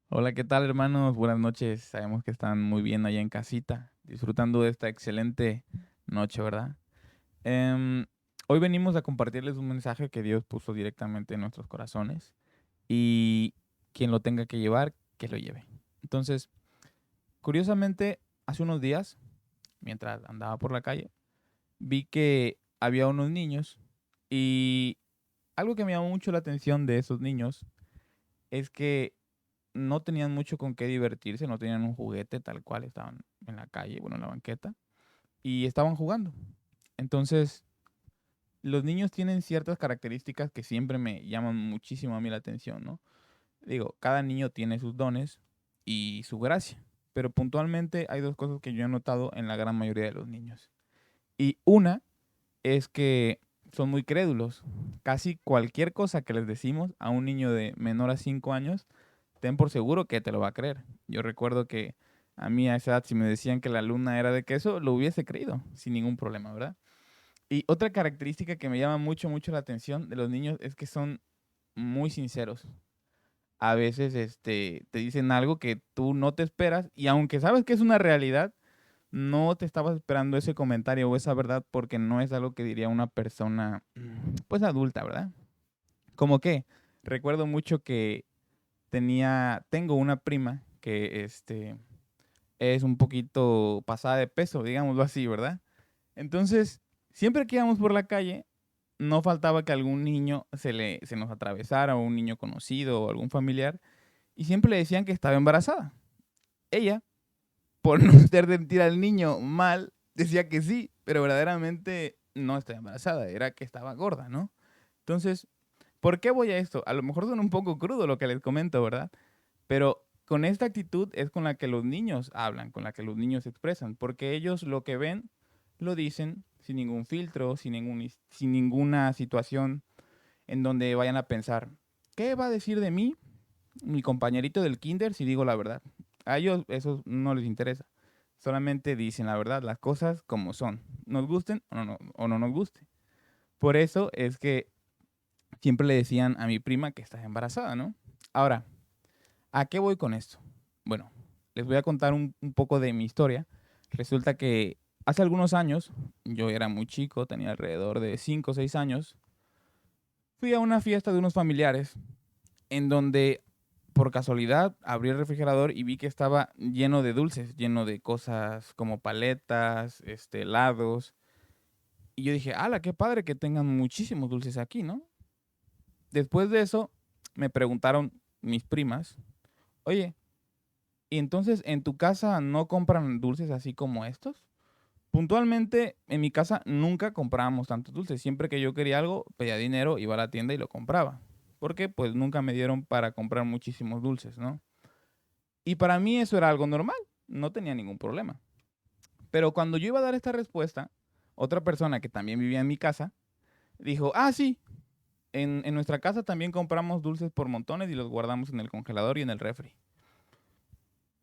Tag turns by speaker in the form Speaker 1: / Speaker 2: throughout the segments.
Speaker 1: Hola, ¿qué tal, hermanos? Buenas noches. Sabemos que están muy bien allá en casita, disfrutando de esta excelente noche, ¿verdad? Em, Hoy venimos a compartirles un mensaje que Dios puso directamente en nuestros corazones y quien lo tenga que llevar, que lo lleve. Entonces, curiosamente, hace unos días, mientras andaba por la calle, vi que había unos niños y algo que me llamó mucho la atención de esos niños es que no tenían mucho con qué divertirse, no tenían un juguete tal cual, estaban en la calle, bueno, en la banqueta, y estaban jugando. Entonces, los niños tienen ciertas características que siempre me llaman muchísimo a mí la atención, ¿no? Digo, cada niño tiene sus dones y su gracia, pero puntualmente hay dos cosas que yo he notado en la gran mayoría de los niños. Y una es que son muy crédulos. Casi cualquier cosa que les decimos a un niño de menor a 5 años, ten por seguro que te lo va a creer. Yo recuerdo que a mí a esa edad, si me decían que la luna era de queso, lo hubiese creído sin ningún problema, ¿verdad? Y otra característica que me llama mucho, mucho la atención de los niños es que son muy sinceros. A veces te dicen algo que tú no te esperas y aunque sabes que es una realidad, no te estabas esperando ese comentario o esa verdad porque no es algo que diría una persona, pues adulta, ¿verdad? Como que recuerdo mucho que tengo una prima que es un poquito pasada de peso, digámoslo así, ¿verdad? Entonces, siempre que íbamos por la calle, no faltaba que algún niño se nos atravesara, o un niño conocido o algún familiar, y siempre le decían que estaba embarazada. Ella, por no hacer sentir al niño mal, decía que sí, pero verdaderamente no estaba embarazada, era que estaba gorda, ¿no? Entonces, ¿por qué voy a esto? A lo mejor suena un poco crudo lo que les comento, ¿verdad? Pero con esta actitud es con la que los niños hablan, con la que los niños se expresan, porque ellos lo que ven lo dicen sin ningún filtro, sin ninguna situación en donde vayan a pensar, ¿qué va a decir de mí mi compañerito del kinder si digo la verdad? A ellos eso no les interesa. Solamente dicen la verdad, las cosas como son, nos gusten o no nos guste. Por eso es que siempre le decían a mi prima que está embarazada, ¿no? Ahora, ¿a qué voy con esto? Bueno, les voy a contar un poco de mi historia. Resulta que hace algunos años, yo era muy chico, tenía alrededor de 5 o 6 años, fui a una fiesta de unos familiares en donde por casualidad abrí el refrigerador y vi que estaba lleno de dulces, lleno de cosas como paletas, helados. Y yo dije, ¡hala, qué padre que tengan muchísimos dulces aquí!, ¿no? Después de eso, me preguntaron mis primas, oye, ¿y entonces en tu casa no compran dulces así como estos? Puntualmente, en mi casa nunca comprábamos tantos dulces. Siempre que yo quería algo, pedía dinero, iba a la tienda y lo compraba. Porque pues nunca me dieron para comprar muchísimos dulces, ¿no? Y para mí eso era algo normal, no tenía ningún problema. Pero cuando yo iba a dar esta respuesta, otra persona que también vivía en mi casa dijo, ah, sí, en nuestra casa también compramos dulces por montones y los guardamos en el congelador y en el refri.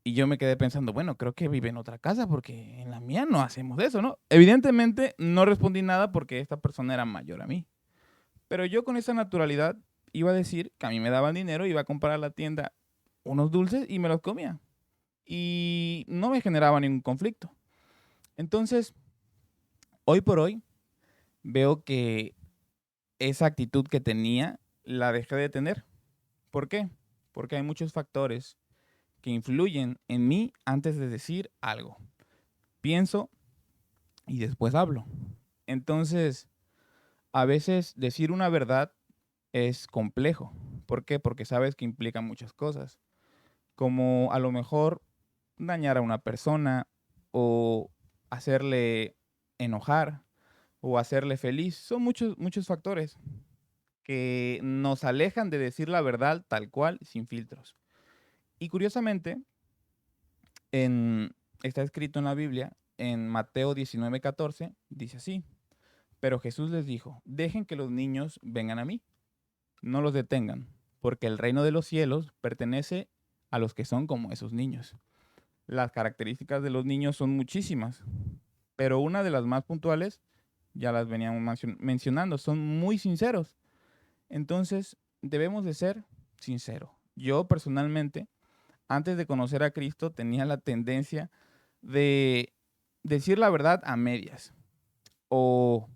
Speaker 1: Y yo me quedé pensando, bueno, creo que vive en otra casa porque en la mía no hacemos eso, ¿no? Evidentemente no respondí nada porque esta persona era mayor a mí. Pero yo con esa naturalidad iba a decir que a mí me daban dinero, iba a comprar a la tienda unos dulces y me los comía. Y no me generaba ningún conflicto. Entonces, hoy por hoy, veo que esa actitud que tenía la dejé de tener. ¿Por qué? Porque hay muchos factores que influyen en mí antes de decir algo. Pienso y después hablo. Entonces, a veces decir una verdad es complejo. ¿Por qué? Porque sabes que implica muchas cosas, como a lo mejor dañar a una persona o hacerle enojar o hacerle feliz. Son muchos, muchos factores que nos alejan de decir la verdad tal cual, sin filtros. Y curiosamente, en, está escrito en la Biblia, en Mateo 19:14, dice así, pero Jesús les dijo, dejen que los niños vengan a mí, no los detengan, porque el reino de los cielos pertenece a los que son como esos niños. Las características de los niños son muchísimas, pero una de las más puntuales, ya las veníamos mencionando, son muy sinceros. Entonces, debemos de ser sinceros. Yo personalmente, antes de conocer a Cristo, tenía la tendencia de decir la verdad a medias o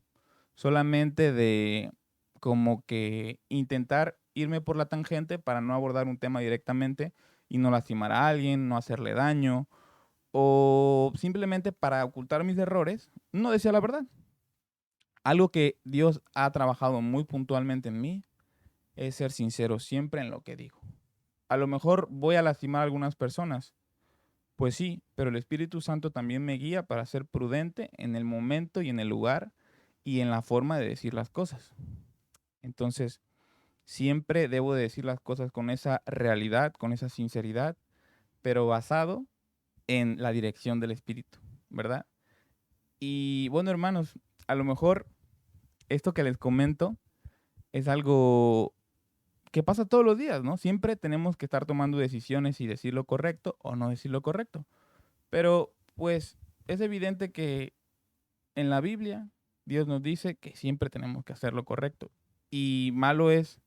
Speaker 1: solamente de como que intentar irme por la tangente para no abordar un tema directamente y no lastimar a alguien, no hacerle daño o simplemente para ocultar mis errores, no decía la verdad. Algo que Dios ha trabajado muy puntualmente en mí es ser sincero siempre en lo que digo. A lo mejor voy a lastimar a algunas personas, pues sí, pero el Espíritu Santo también me guía para ser prudente en el momento y en el lugar y en la forma de decir las cosas. Entonces, siempre debo de decir las cosas con esa realidad, con esa sinceridad, pero basado en la dirección del Espíritu, ¿verdad? Y bueno, hermanos, a lo mejor esto que les comento es algo que pasa todos los días, ¿no? Siempre tenemos que estar tomando decisiones y decir lo correcto o no decir lo correcto. Pero pues es evidente que en la Biblia Dios nos dice que siempre tenemos que hacer lo correcto. Y malo es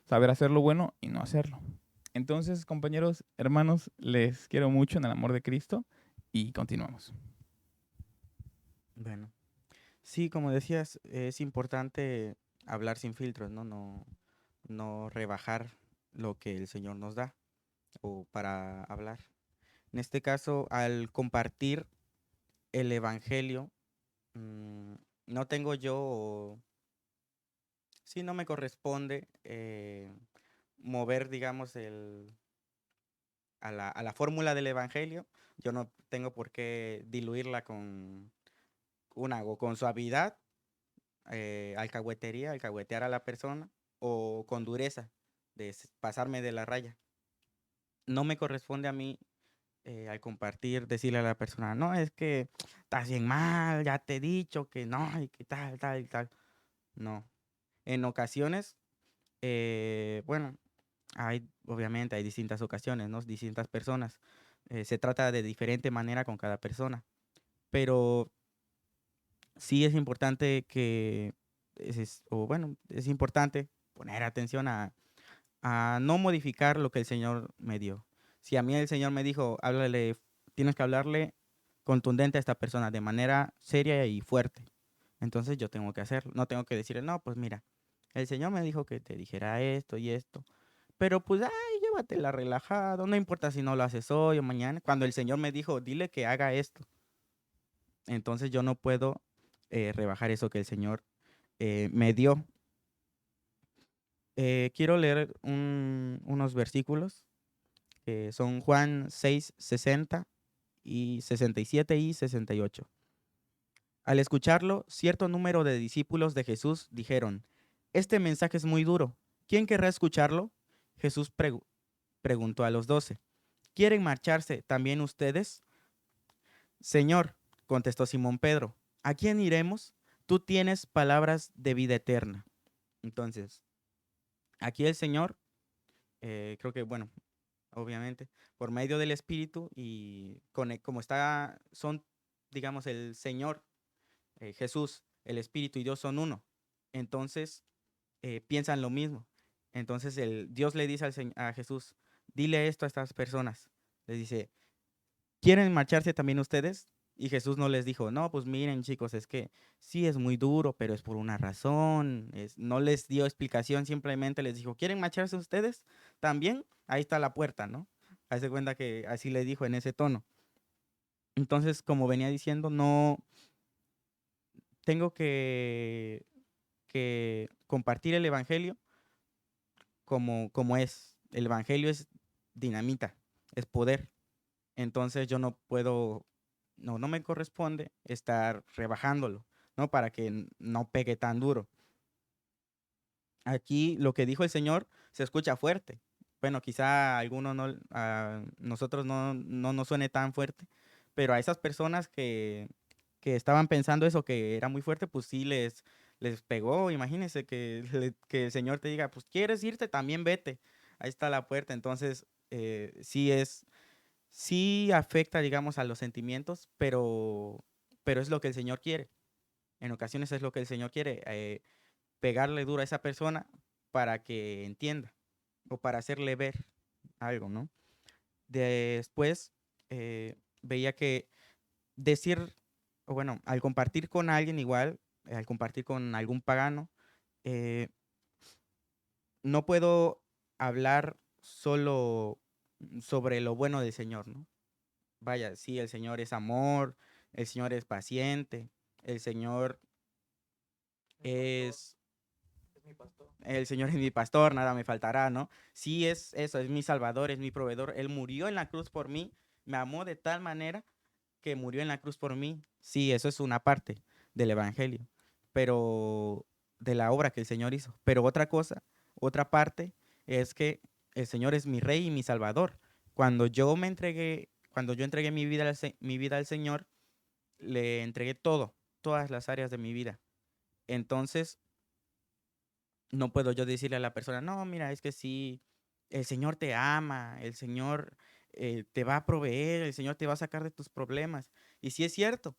Speaker 1: saber hacer lo bueno y no hacerlo. Entonces, compañeros, hermanos, les quiero mucho en el amor de Cristo y continuamos.
Speaker 2: Bueno, sí, como decías, es importante hablar sin filtros, ¿no? No rebajar lo que el Señor nos da o para hablar. En este caso, al compartir el Evangelio, mm, no tengo yo, sí, no me corresponde mover, digamos, a la fórmula del Evangelio. Yo no tengo por qué diluirla con o con suavidad, alcahuetear a la persona, o con dureza, pasarme de la raya. No me corresponde a mí al compartir, decirle a la persona, no, es que estás bien mal, ya te he dicho que no, y que tal, tal y tal. No. En ocasiones, bueno, obviamente hay distintas ocasiones, ¿no? Distintas personas. Se trata de diferente manera con cada persona. Pero sí es importante o bueno, es importante poner atención a no modificar lo que el Señor me dio. Si a mí el Señor me dijo, tienes que hablarle contundente a esta persona de manera seria y fuerte, entonces yo tengo que hacerlo. No tengo que decirle, no, pues mira, el Señor me dijo que te dijera esto y esto. Pero pues, ay, llévatela relajado, no importa si no lo haces hoy o mañana. Cuando el Señor me dijo, dile que haga esto, entonces yo no puedo rebajar eso que el Señor me dio. Quiero leer unos versículos que son Juan 6 60 y 67 y 68. Al escucharlo, cierto número de discípulos de Jesús dijeron, este mensaje es muy duro. ¿Quién querrá escucharlo? Jesús preguntó a los 12, ¿quieren marcharse también ustedes? Señor, contestó Simón Pedro, ¿a quién iremos? Tú tienes palabras de vida eterna. Entonces, aquí el Señor, creo que, bueno, obviamente, por medio del Espíritu y como son, digamos, el Señor, Jesús, el Espíritu y Dios son uno. Entonces, piensan lo mismo. Entonces, Dios le dice a Jesús, dile esto a estas personas. Les dice, ¿quieren marcharse también ustedes? Y Jesús no les dijo, no, pues miren chicos, es que sí es muy duro, pero es por una razón. No les dio explicación, simplemente les dijo, ¿quieren marcharse ustedes? También, ahí está la puerta, ¿no? Hace cuenta que así le dijo en ese tono. Entonces, como venía diciendo, no tengo que compartir el Evangelio como es. El Evangelio es dinamita, es poder. Entonces yo no puedo, no me corresponde estar rebajándolo, ¿no? Para que no pegue tan duro. Aquí lo que dijo el Señor se escucha fuerte. Bueno, quizá a algunos no, a nosotros no nos suene tan fuerte, pero a esas personas que estaban pensando eso, que era muy fuerte, pues sí les pegó. Imagínense que el Señor te diga, pues quieres irte, también vete. Ahí está la puerta. Entonces, sí afecta, digamos, a los sentimientos, pero es lo que el Señor quiere. En ocasiones es lo que el Señor quiere, pegarle duro a esa persona para que entienda o para hacerle ver algo, ¿no? Después veía que decir, o bueno, al compartir con alguien igual, al compartir con algún pagano, eh, no puedo hablar solo sobre lo bueno del Señor, ¿no? Vaya, sí, el Señor es amor, el Señor es paciente, el Señor es, el Señor es mi pastor, nada me faltará, ¿no? Sí, es eso, es mi Salvador, es mi proveedor. Él murió en la cruz por mí, me amó de tal manera que murió en la cruz por mí. Sí, eso es una parte del Evangelio, pero de la obra que el Señor hizo. Pero otra cosa, otra parte es que el Señor es mi Rey y mi Salvador. Cuando yo entregué mi vida al Señor, le entregué todo, todas las áreas de mi vida. Entonces, no puedo yo decirle a la persona, no, mira, es que sí, el Señor te ama, el Señor te va a proveer, el Señor te va a sacar de tus problemas. Y sí es cierto,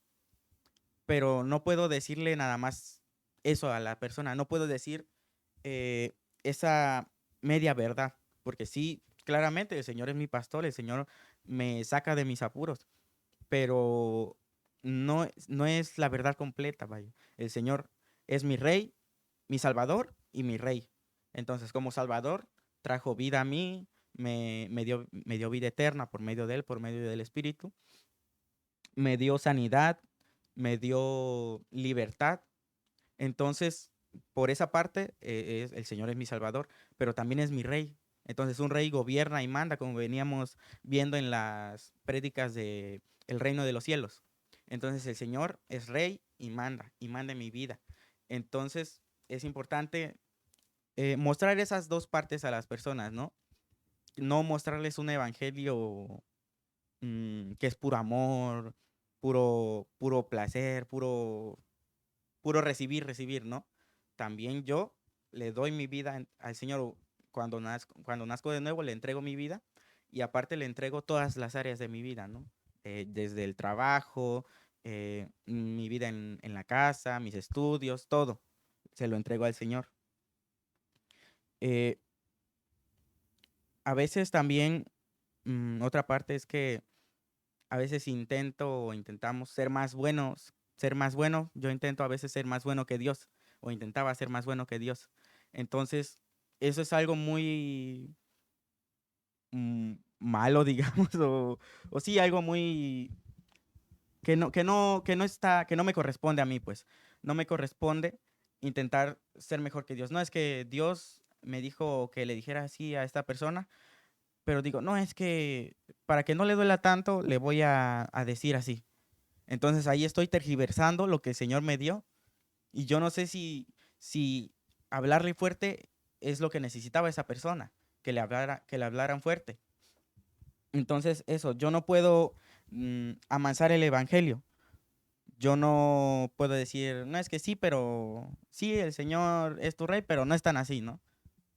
Speaker 2: pero no puedo decirle nada más eso a la persona, no puedo decir esa media verdad, porque sí, claramente el Señor es mi pastor, el Señor me saca de mis apuros, pero no es la verdad completa, vaya. El Señor es mi Rey, mi Salvador y mi Rey. Entonces, como Salvador, trajo vida a mí, me dio vida eterna por medio de Él, por medio del Espíritu, me dio sanidad, me dio libertad. Entonces, por esa parte, el Señor es mi Salvador, pero también es mi Rey. Entonces, un rey gobierna y manda, como veníamos viendo en las prédicas de el reino de los cielos. Entonces, el Señor es rey y manda en mi vida. Entonces, es importante mostrar esas dos partes a las personas, ¿no? No mostrarles un evangelio que es puro amor, puro placer, puro recibir, recibir, ¿no? También yo le doy mi vida al Señor cuando nazco de nuevo, le entrego mi vida y aparte le entrego todas las áreas de mi vida, ¿no? Desde el trabajo, mi vida en la casa, mis estudios, todo, se lo entrego al Señor. Eh, a veces también, otra parte es que a veces intento o intentamos ser más buenos, ser más bueno. Yo intento a veces ser más bueno que Dios o intentaba ser más bueno que Dios. Entonces, eso es algo muy malo, digamos, o sí, algo muy que no me corresponde a mí, pues. No me corresponde intentar ser mejor que Dios. No es que Dios me dijo que le dijera así a esta persona, pero digo, no, es que para que no le duela tanto, le voy a decir así. Entonces ahí estoy tergiversando lo que el Señor me dio y yo no sé si hablarle fuerte es lo que necesitaba esa persona, que le hablaran fuerte. Entonces eso, yo no puedo amansar el evangelio. Yo no puedo decir, no es que sí, pero sí, el Señor es tu rey, pero no es tan así, ¿no?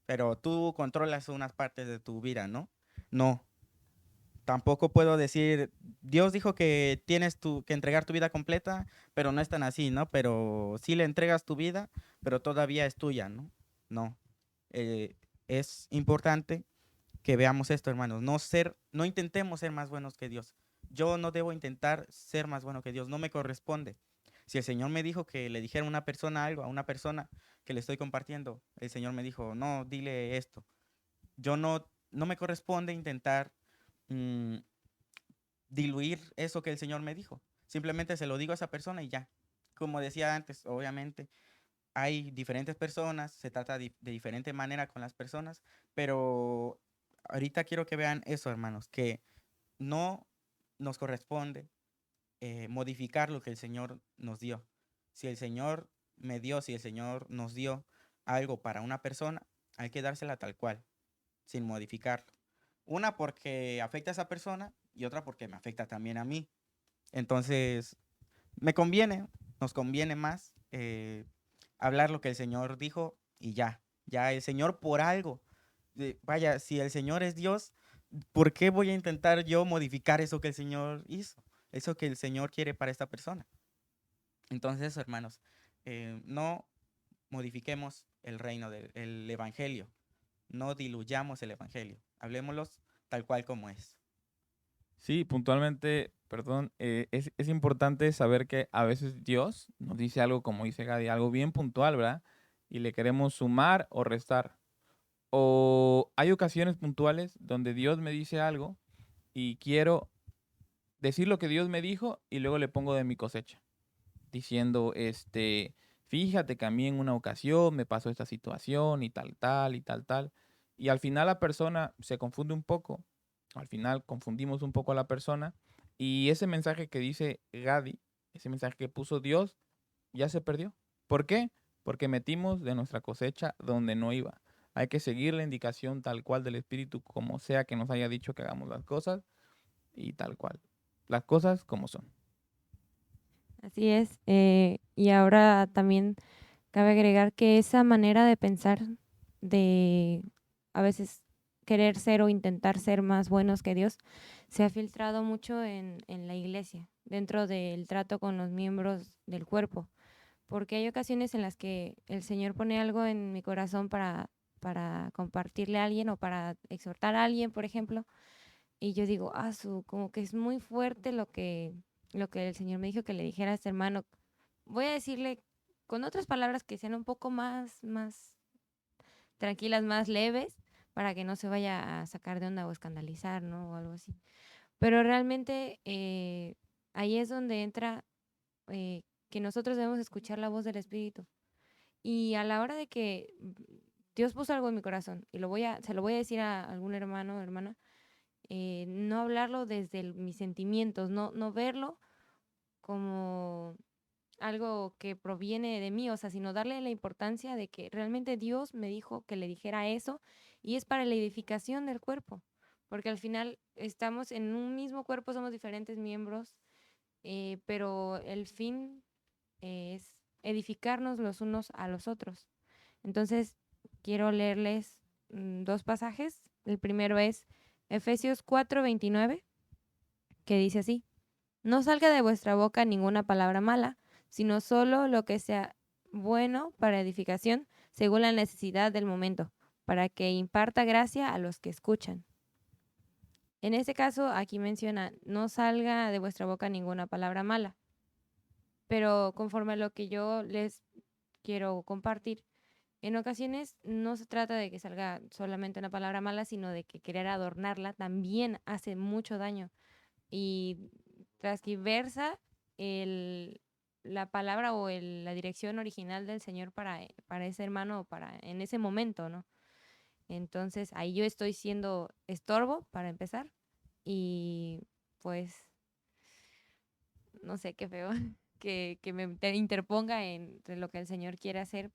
Speaker 2: Pero tú controlas unas partes de tu vida, ¿no? No, tampoco puedo decir, Dios dijo que que entregar tu vida completa, pero no es tan así, ¿no? Pero sí le entregas tu vida, pero todavía es tuya, ¿no? No. Eh, es importante que veamos esto, hermanos. No intentemos ser más buenos que Dios. Yo no debo intentar ser más bueno que Dios, no me corresponde. Si el Señor me dijo que le dijera a una persona algo, a una persona que le estoy compartiendo, el Señor me dijo, no, dile esto. Yo no me corresponde intentar mm, diluir eso que el Señor me dijo. Simplemente se lo digo a esa persona y ya. Como decía antes, obviamente hay diferentes personas, se trata de diferente manera con las personas, pero ahorita quiero que vean eso, hermanos, que no nos corresponde modificar lo que el Señor nos dio. Si el Señor si el Señor nos dio algo para una persona, hay que dársela tal cual, sin modificarlo. Una porque afecta a esa persona y otra porque me afecta también a mí. Entonces, me conviene, nos conviene más hablar lo que el Señor dijo y ya. Ya el Señor por algo. Vaya, si el Señor es Dios, ¿por qué voy a intentar yo modificar eso que el Señor hizo? Eso que el Señor quiere para esta persona. Entonces, hermanos, no modifiquemos el reino del Evangelio. No diluyamos el Evangelio. Hablemoslos tal cual como es.
Speaker 1: Sí, puntualmente, perdón, es importante saber que a veces Dios nos dice algo, como dice Gadi, algo bien puntual, ¿verdad? Y le queremos sumar o restar. O hay ocasiones puntuales donde Dios me dice algo y quiero decir lo que Dios me dijo y luego le pongo de mi cosecha, diciendo, fíjate que a mí en una ocasión me pasó esta situación y tal, tal, y tal, tal. Y al final la persona se confunde un poco, al final confundimos un poco a la persona y ese mensaje que dice Gadi, ese mensaje que puso Dios, ya se perdió. ¿Por qué? Porque metimos de nuestra cosecha donde no iba. Hay que seguir la indicación tal cual del Espíritu, como sea que nos haya dicho que hagamos las cosas y tal cual. Las cosas como son.
Speaker 3: Así es. Y ahora también cabe agregar que esa manera de pensar, de a veces querer ser o intentar ser más buenos que Dios, se ha filtrado mucho en la iglesia, dentro del trato con los miembros del cuerpo, porque hay ocasiones en las que el Señor pone algo en mi corazón para compartirle a alguien o para exhortar a alguien, por ejemplo, y yo digo, como que es muy fuerte lo que el Señor me dijo que le dijera a este hermano. Voy a decirle con otras palabras que sean un poco más tranquilas, más leves, para que no se vaya a sacar de onda o escandalizar, ¿no? O algo así. Pero realmente ahí es donde entra que nosotros debemos escuchar la voz del Espíritu. Y a la hora de que Dios puso algo en mi corazón y se lo voy a decir a algún hermano o hermana, no hablarlo desde mis sentimientos, no verlo como algo que proviene de mí, o sea, sino darle la importancia de que realmente Dios me dijo que le dijera eso y es para la edificación del cuerpo, porque al final estamos en un mismo cuerpo, somos diferentes miembros, pero el fin es edificarnos los unos a los otros. Entonces, quiero leerles dos pasajes. El primero es Efesios 4:29, que dice así: No salga de vuestra boca ninguna palabra mala, sino solo lo que sea bueno para edificación, según la necesidad del momento, para que imparta gracia a los que escuchan. En este caso, aquí menciona, no salga de vuestra boca ninguna palabra mala, pero conforme a lo que yo les quiero compartir, en ocasiones no se trata de que salga solamente una palabra mala, sino de que querer adornarla también hace mucho daño y transgiversa el, la palabra o la dirección original del Señor para ese hermano o para en ese momento, ¿no? Entonces ahí yo estoy siendo estorbo para empezar y pues no sé qué feo que me interponga entre lo que el Señor quiere hacer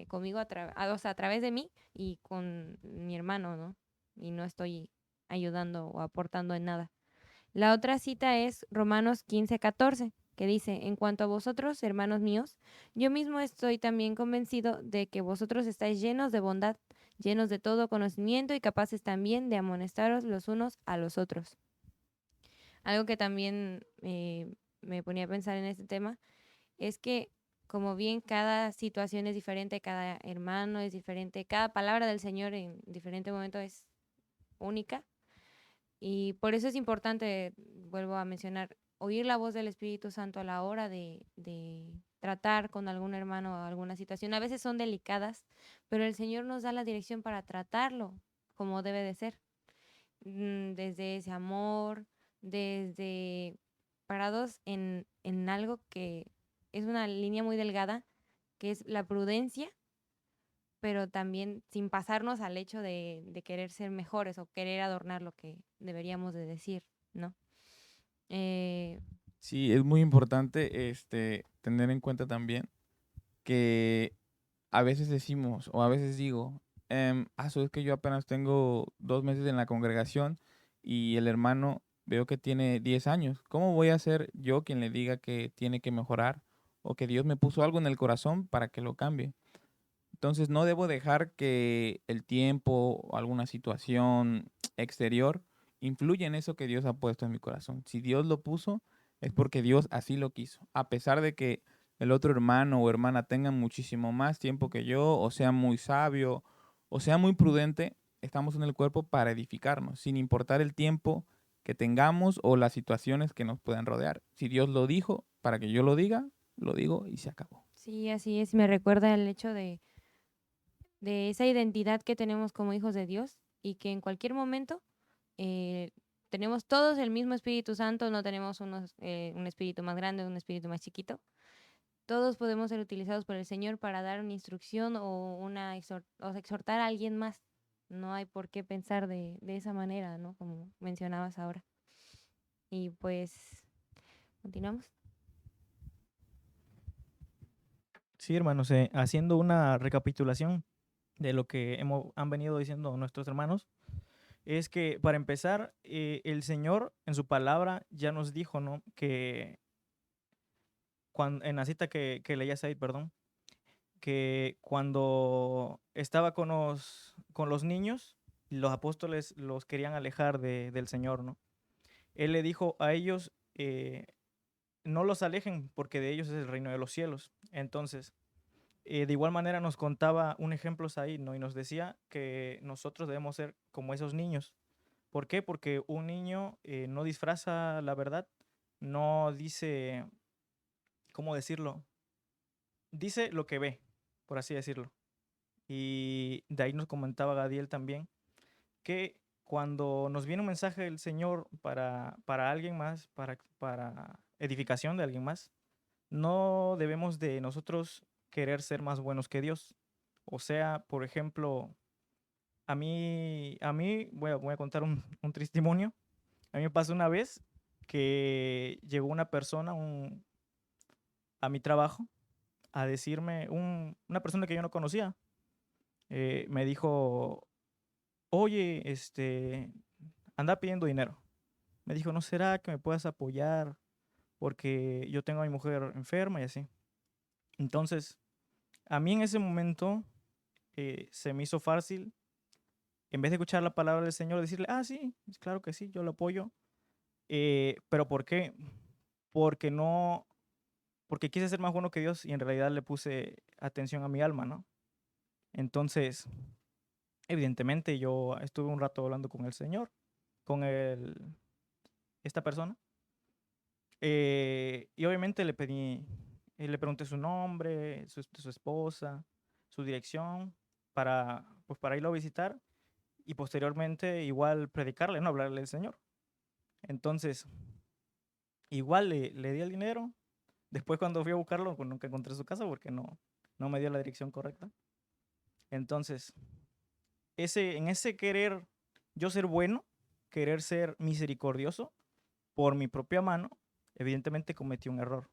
Speaker 3: conmigo o sea, a través de mí y con mi hermano, ¿no? Y no estoy ayudando o aportando en nada. La otra cita es Romanos 15:14, que dice, en cuanto a vosotros, hermanos míos, yo mismo estoy también convencido de que vosotros estáis llenos de bondad, llenos de todo conocimiento y capaces también de amonestaros los unos a los otros. Algo que también me ponía a pensar en este tema es que como bien cada situación es diferente, cada hermano es diferente, cada palabra del Señor en diferente momento es única. Y por eso es importante, vuelvo a mencionar, oír la voz del Espíritu Santo a la hora de tratar con algún hermano o alguna situación. A veces son delicadas, pero el Señor nos da la dirección para tratarlo como debe de ser. Desde ese amor, desde parados en algo que es una línea muy delgada, que es la prudencia, pero también sin pasarnos al hecho de querer ser mejores o querer adornar lo que deberíamos de decir, ¿no? Eh,
Speaker 1: Sí, es muy importante tener en cuenta también que a veces decimos o a veces digo, es que yo apenas tengo 2 meses en la congregación y el hermano veo que tiene 10 años. ¿Cómo voy a ser yo quien le diga que tiene que mejorar o que Dios me puso algo en el corazón para que lo cambie? Entonces no debo dejar que el tiempo o alguna situación exterior influya en eso que Dios ha puesto en mi corazón. Si Dios lo puso, es porque Dios así lo quiso. A pesar de que el otro hermano o hermana tenga muchísimo más tiempo que yo, o sea muy sabio, o sea muy prudente, estamos en el cuerpo para edificarnos, sin importar el tiempo que tengamos o las situaciones que nos puedan rodear. Si Dios lo dijo, para que yo lo digo y se acabó.
Speaker 3: Sí, así es. Me recuerda el hecho de esa identidad que tenemos como hijos de Dios y que en cualquier momento eh, tenemos todos el mismo Espíritu Santo, no tenemos un espíritu más grande, un espíritu más chiquito. Todos podemos ser utilizados por el Señor para dar una instrucción o o sea, exhortar a alguien más. No hay por qué pensar de esa manera, ¿no? Como mencionabas ahora. Y pues, continuamos.
Speaker 4: Sí, hermanos, haciendo una recapitulación de lo que han venido diciendo nuestros hermanos, es que para empezar, el Señor en su palabra ya nos dijo, ¿no? Que en la cita que leía Said, perdón, que cuando estaba con los niños, los apóstoles los querían alejar del Señor, ¿no? Él le dijo a ellos, no los alejen porque de ellos es el reino de los cielos. Entonces, de igual manera nos contaba un ejemplo ahí, ¿no? Y nos decía que nosotros debemos ser como esos niños. ¿Por qué? Porque un niño no disfraza la verdad, no dice, ¿cómo decirlo? Dice lo que ve, por así decirlo. Y de ahí nos comentaba Gadiel también que cuando nos viene un mensaje del Señor para alguien más, para edificación de alguien más, no debemos de nosotros querer ser más buenos que Dios. O sea, por ejemplo, a mí voy a contar un testimonio. A mí me pasó una vez que llegó una persona a mi trabajo a decirme, una persona que yo no conocía, me dijo, oye, anda pidiendo dinero. Me dijo, ¿no será que me puedas apoyar? Porque yo tengo a mi mujer enferma y así. Entonces, a mí en ese momento se me hizo fácil, en vez de escuchar la palabra del Señor, decirle, sí, claro que sí, yo lo apoyo. ¿Pero por qué? Porque no, porque quise ser más bueno que Dios y en realidad le puse atención a mi alma, ¿no? Entonces, evidentemente yo estuve un rato hablando con el Señor, con esta persona, y obviamente le pregunté su nombre, su esposa, su dirección, pues para irlo a visitar y posteriormente igual predicarle, ¿no? Hablarle del Señor. Entonces, igual le di el dinero. Después cuando fui a buscarlo, pues nunca encontré su casa porque no me dio la dirección correcta. Entonces, en ese querer yo ser bueno, querer ser misericordioso por mi propia mano, evidentemente cometí un error.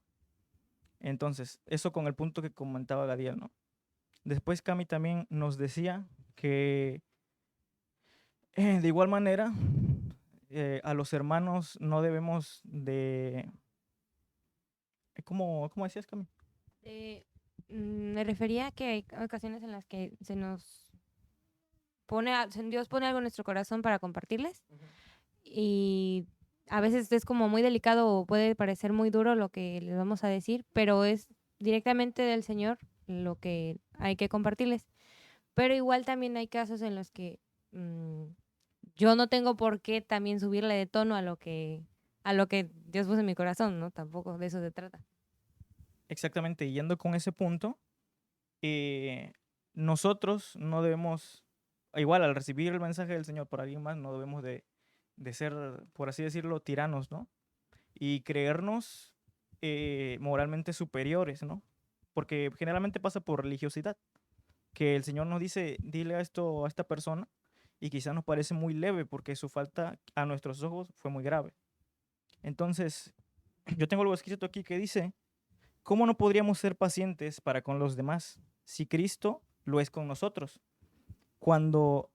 Speaker 4: Entonces, eso con el punto que comentaba Gadiel, ¿no? Después Cami también nos decía que de igual manera a los hermanos no debemos de... ¿Cómo decías, Cami?
Speaker 3: Me refería a que hay ocasiones en las que Dios pone algo en nuestro corazón para compartirles. Y a veces es como muy delicado o puede parecer muy duro lo que les vamos a decir, pero es directamente del Señor lo que hay que compartirles. Pero igual también hay casos en los que yo no tengo por qué también subirle de tono a lo que Dios puso en mi corazón, ¿no? Tampoco de eso se trata.
Speaker 4: Exactamente, y yendo con ese punto, nosotros no debemos, igual al recibir el mensaje del Señor por alguien más, no debemos de ser, por así decirlo, tiranos, ¿no? Y creernos moralmente superiores, ¿no? Porque generalmente pasa por religiosidad, que el Señor nos dice, dile a esta persona, y quizás nos parece muy leve porque su falta a nuestros ojos fue muy grave. Entonces, yo tengo algo escrito aquí que dice, ¿cómo no podríamos ser pacientes para con los demás si Cristo lo es con nosotros? Cuando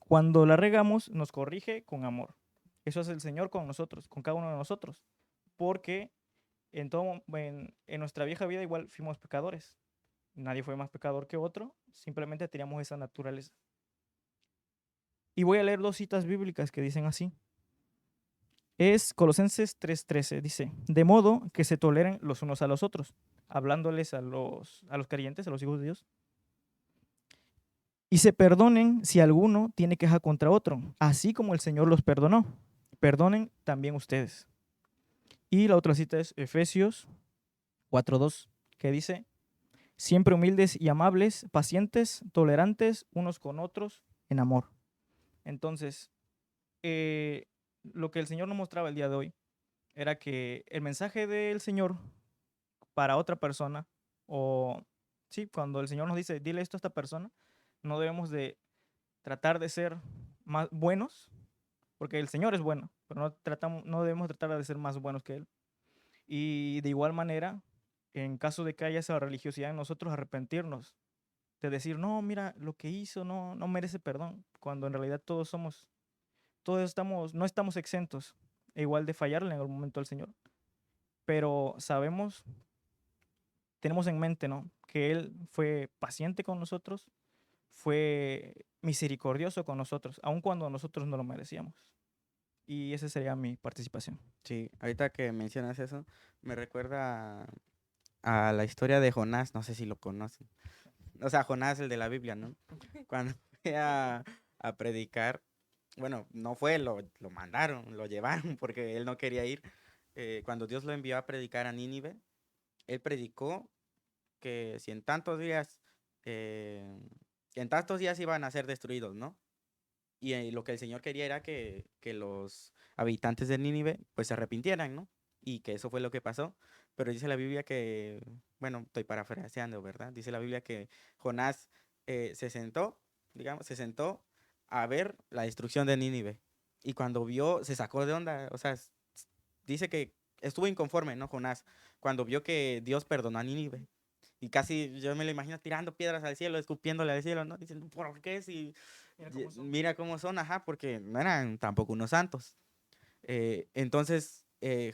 Speaker 4: cuando la regamos, nos corrige con amor. Eso es el Señor con nosotros, con cada uno de nosotros. Porque en nuestra vieja vida igual fuimos pecadores. Nadie fue más pecador que otro, simplemente teníamos esa naturaleza. Y voy a leer 2 citas bíblicas que dicen así. Es Colosenses 3:13, dice, de modo que se toleren los unos a los otros, hablándoles a los creyentes, a los hijos de Dios. Y se perdonen si alguno tiene queja contra otro, así como el Señor los perdonó. Perdonen también ustedes. Y la otra cita es Efesios 4:2, que dice, siempre humildes y amables, pacientes, tolerantes unos con otros en amor. Entonces, lo que el Señor nos mostraba el día de hoy era que el mensaje del Señor para otra persona, o sí, cuando el Señor nos dice, dile esto a esta persona, no debemos de tratar de ser más buenos, porque el Señor es bueno, pero no debemos tratar de ser más buenos que Él. Y de igual manera, en caso de que haya esa religiosidad en nosotros, arrepentirnos, de decir, no, mira, lo que hizo no merece perdón, cuando en realidad no estamos exentos, igual de fallarle en algún momento al Señor, pero tenemos en mente, ¿no? Que Él fue paciente con nosotros, fue misericordioso con nosotros, aun cuando nosotros no lo merecíamos. Y esa sería mi participación.
Speaker 2: Sí, ahorita que mencionas eso, me recuerda a la historia de Jonás, no sé si lo conocen. O sea, Jonás, el de la Biblia, ¿no? Cuando fue a predicar, bueno, no fue, lo mandaron, lo llevaron porque él no quería ir. Cuando Dios lo envió a predicar a Nínive, él predicó que si en tantos días iban a ser destruidos, ¿no? Y lo que el Señor quería era que los habitantes de Nínive pues se arrepintieran, ¿no? Y que eso fue lo que pasó. Pero dice la Biblia que, bueno, estoy parafraseando, ¿verdad? Dice la Biblia que Jonás se sentó a ver la destrucción de Nínive. Y cuando vio, se sacó de onda. O sea, dice que estuvo inconforme, ¿no? Jonás, cuando vio que Dios perdonó a Nínive. Y casi yo me lo imagino tirando piedras al cielo, escupiéndole al cielo, ¿no? Diciendo, ¿por qué si mira cómo son? Ajá, porque no eran tampoco unos santos. Entonces,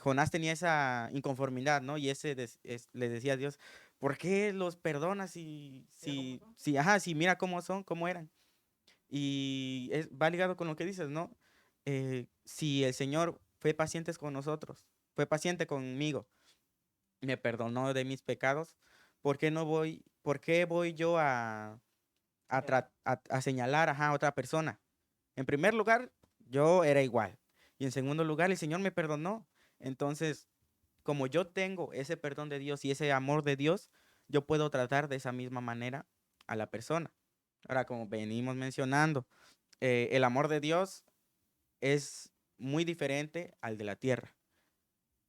Speaker 2: Jonás tenía esa inconformidad, ¿no? Y le decía a Dios, ¿por qué los perdonas si mira cómo son, cómo eran? Y va ligado con lo que dices, ¿no? Si el Señor fue paciente con nosotros, fue paciente conmigo, me perdonó de mis pecados, por qué voy yo a señalar a otra persona? En primer lugar, yo era igual. Y en segundo lugar, el Señor me perdonó. Entonces, como yo tengo ese perdón de Dios y ese amor de Dios, yo puedo tratar de esa misma manera a la persona. Ahora, como venimos mencionando, el amor de Dios es muy diferente al de la tierra.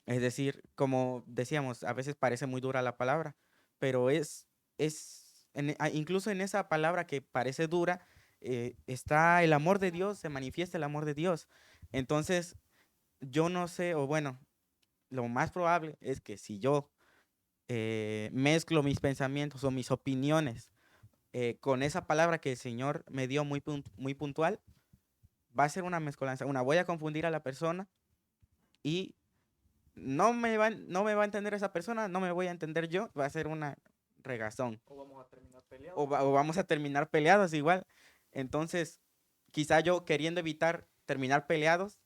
Speaker 2: Es decir, como decíamos, a veces parece muy dura la palabra, pero incluso en esa palabra que parece dura, está el amor de Dios, se manifiesta el amor de Dios. Entonces, yo no sé, o bueno, lo más probable es que si yo mezclo mis pensamientos o mis opiniones con esa palabra que el Señor me dio muy puntual, va a ser una mezcolanza. Voy a confundir a la persona y no me va a entender esa persona, no me voy a entender yo, va a ser una regazón.
Speaker 4: O vamos a terminar peleados.
Speaker 2: O vamos a terminar peleados igual. Entonces, quizá yo queriendo evitar terminar peleados,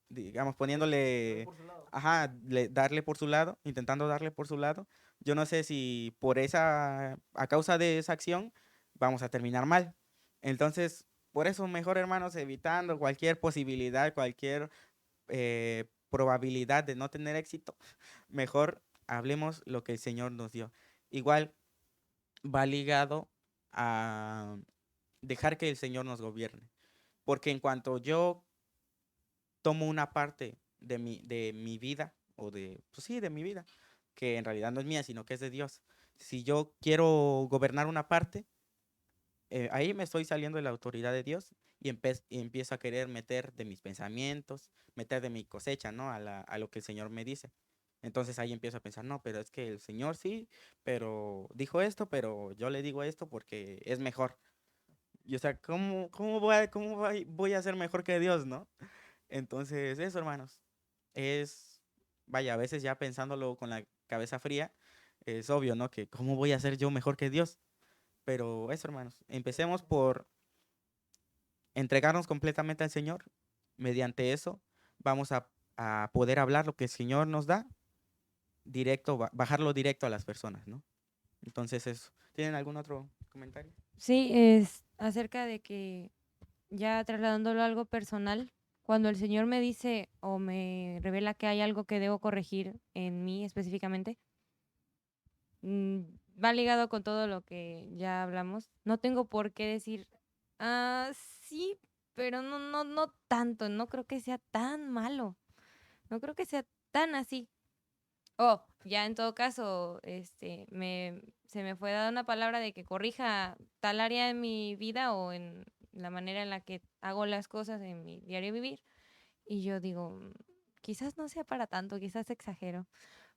Speaker 2: digamos, poniéndole, ajá, darle por su lado, intentando darle por su lado, yo no sé si a causa de esa acción, vamos a terminar mal. Entonces, por eso mejor, hermanos, evitando cualquier posibilidad, cualquier probabilidad de no tener éxito, mejor hablemos lo que el Señor nos dio. Igual va ligado a dejar que el Señor nos gobierne. Porque en cuanto yo tomo una parte de mi vida, pues sí, de mi vida, que en realidad no es mía, sino que es de Dios. Si yo quiero gobernar una parte, ahí me estoy saliendo de la autoridad de Dios y empiezo a querer meter de mis pensamientos, meter de mi cosecha, ¿no? A lo que el Señor me dice. Entonces ahí empiezo a pensar, no, pero es que el Señor sí, pero dijo esto, pero yo le digo esto porque es mejor. Y o sea, voy a ser mejor que Dios, no? Entonces, eso, hermanos, vaya, a veces ya pensándolo con la cabeza fría, es obvio, ¿no? Que cómo voy a ser yo mejor que Dios. Pero eso, hermanos, empecemos por entregarnos completamente al Señor. Mediante eso vamos a poder hablar lo que el Señor nos da, bajarlo directo a las personas, ¿no? Entonces eso. ¿Tienen algún otro comentario? comentario?
Speaker 3: Sí, es acerca de que ya trasladándolo a algo personal, cuando el Señor me dice o me revela que hay algo que debo corregir en mí específicamente, mm, va ligado con todo lo que ya hablamos. No tengo por qué decir, sí, pero no tanto, no creo que sea tan malo, no creo que sea tan así. Oh, ya en todo caso, se me fue dada una palabra de que corrija tal área en mi vida o en la manera en la que hago las cosas en mi diario vivir. Y yo digo, quizás no sea para tanto, quizás exagero.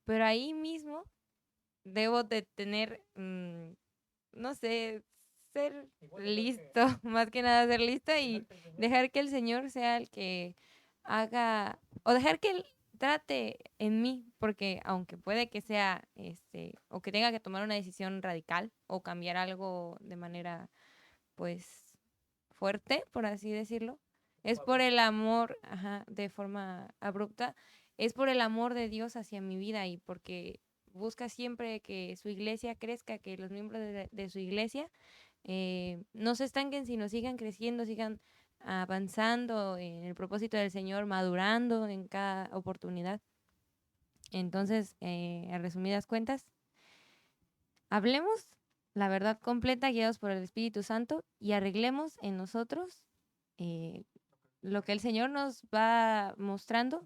Speaker 3: Pero ahí mismo debo de tener, no sé, ser listo, más que nada ser lista y dejar que el Señor sea el que haga, o dejar que Él trate en mí, porque aunque puede que sea, o que tenga que tomar una decisión radical o cambiar algo de manera, pues, fuerte, por así decirlo, es por el amor, ajá, de forma abrupta, es por el amor de Dios hacia mi vida y porque busca siempre que su iglesia crezca, que los miembros de su iglesia no se estanquen, sino sigan creciendo, sigan avanzando en el propósito del Señor, madurando en cada oportunidad. Entonces, a resumidas cuentas, hablemos la verdad completa guiados por el Espíritu Santo y arreglemos en nosotros eh, lo que el Señor nos va mostrando,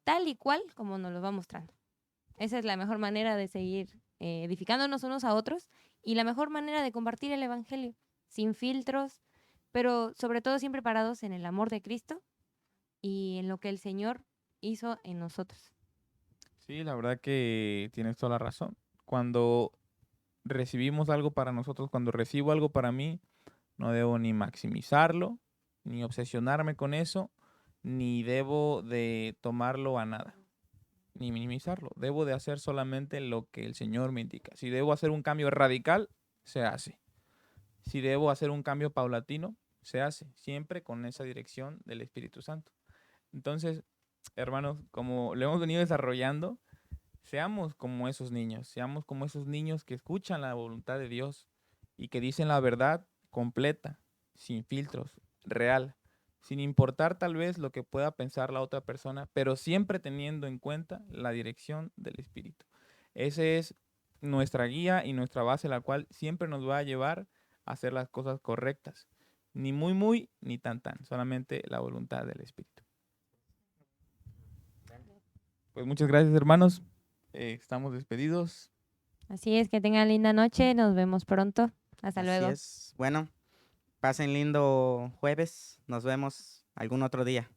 Speaker 3: tal y cual como nos lo va mostrando. Esa es la mejor manera de seguir edificándonos unos a otros y la mejor manera de compartir el Evangelio, sin filtros, pero sobre todo siempre parados en el amor de Cristo y en lo que el Señor hizo en nosotros.
Speaker 1: Sí, la verdad que tienes toda la razón. Cuando recibimos algo para nosotros, cuando recibo algo para mí, no debo ni maximizarlo, ni obsesionarme con eso, ni debo de tomarlo a nada, ni minimizarlo. Debo de hacer solamente lo que el Señor me indica. Si debo hacer un cambio radical, se hace. Si debo hacer un cambio paulatino, se hace. Siempre con esa dirección del Espíritu Santo. Entonces, hermanos, como lo hemos venido desarrollando, seamos como esos niños que escuchan la voluntad de Dios y que dicen la verdad completa, sin filtros, real, sin importar tal vez lo que pueda pensar la otra persona, pero siempre teniendo en cuenta la dirección del Espíritu. Esa es nuestra guía y nuestra base, la cual siempre nos va a llevar a hacer las cosas correctas. Ni muy, ni tan, solamente la voluntad del Espíritu. Pues muchas gracias, hermanos. Estamos despedidos.
Speaker 3: Así es, que tengan linda noche, nos vemos pronto. Hasta
Speaker 2: Así
Speaker 3: luego.
Speaker 2: es. Bueno, pasen lindo jueves. Nos vemos algún otro día.